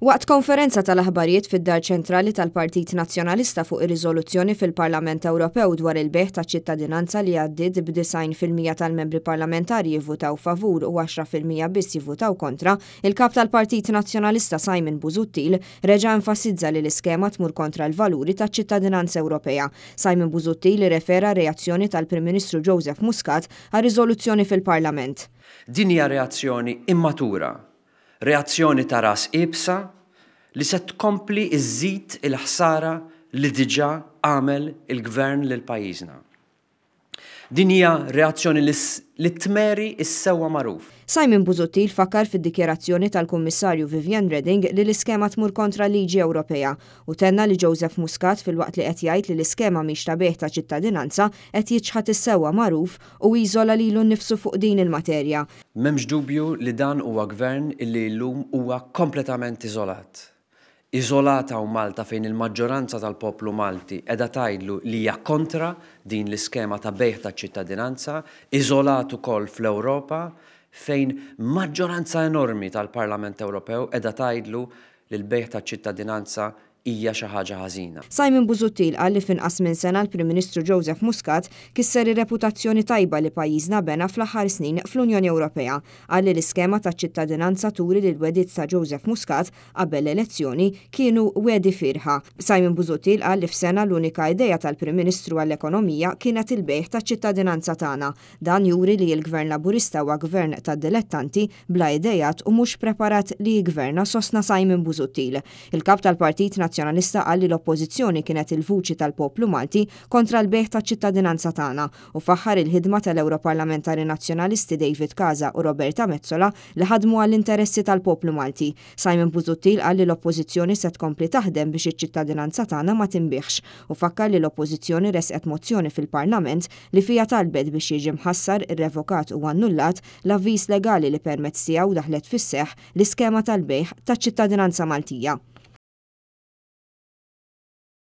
Waqt konferenza tal-aħbarijiet fid-Dar Ċentrali tal-Partit Nazzjonalista fuq ir-riżoluzzjoni fil-Parlament Ewropew dwar il-beħ ta' ċittadinanza li għaddiet b'90% tal-membri parlamentari jivvutaw favur u 10% biss jivvutaw kontra, il-kap tal-Partit Nazzjonalista Simon Busuttil reġa' enfasizza li l-iskema tmur kontra l-valuri taċ-ċittadinanza Ewropea. Simon Busuttil refera reazzjoni tal-Prim Ministru Joseph Muscat għal riżoluzzjoni fil-Parlament. Din hija reazzjoni immatura. Reazzjoni ta' ras ibsa li se tkompli iżżid il-ħsara li diġà għamel il-gvern lil pajjiżna. Din hija reazzjoni li tmeri is-sewwa magħruf. Simon Busuttil fakkar fid-dikjerazzjoni tal-Kummissarju Viviane Reding li l-iskema tmur kontra liġi Ewropea u tenna li Joseph Muscat fil-waqt li qed jgħid li l-iskema mhix ta' beħ ta' ċittadinanza qed jiġħad is-sewwa magħruf u jiżola lilu nnifsu fuq din il-materja. M'hemmx dubju li dan huwa gvern illi llum huwa kompletament iżolat. Iżolata u Malta fejn il-maġġoranza tal-poplu Malti qiegħda tgħidlu li hija kontra din l-iskema ta' beħ ta' ċittadinanza, iżolat ukoll fl-Ewropa fejn maġġoranza enormi tal-Parlament Ewropew qiegħda tgħidlu li l-beħ ta' ċittadinanza hija xi ħaġa ħażina. Simon Busuttil qal li f'inqas minn sena l-Prim Ministru Joseph Muscat kisser ir-reputazzjoni tajba li pajjiżna bena fl-aħħar snin fl-Unjoni Ewropea. Qal li l-iskema taċ-ċittadinanza turi li l-wedid ta' Joseph Muscat qabel l-elezzjoni kienu wedi firħa. Simon Busuttil qal li f'sena l-unika idea tal-Prim Ministru għall-ekonomija kienet il-beħ taċ-ċittadinanza tagħna. Dan juri li l-Gvern Laburista huwa gvern ta' dilettanti bla idejat u mhux preparat li jgverna sostna Simon Busuttil. Il-kap tal-Partit Nazzjonalista qal li l-Oppożizzjoni kienet il-vuċi tal-poplu Malti kontra l-beħ taċ-ċittadinanza tagħna u faħħar il-ħidma tal-Europarlamentari Nazzjonalisti David Casa u Roberta Mezzola li ħadmu għall-interessi tal-poplu Malti. Simon Busuttil qal li l-Oppożizzjoni se tkompli taħdem biex iċ-ċittadinanza tagħna ma tinbiħx u fakkar li l-Oppożizzjoni resqet mozzjoni fil-Parlament li fija talbet biex jiġi mħassar, irrevokat u annullat l-avviż legali li permezz tiegħu daħlet fis-seħħ l-iskema tal-beħ taċ-ċittadinanza Maltija.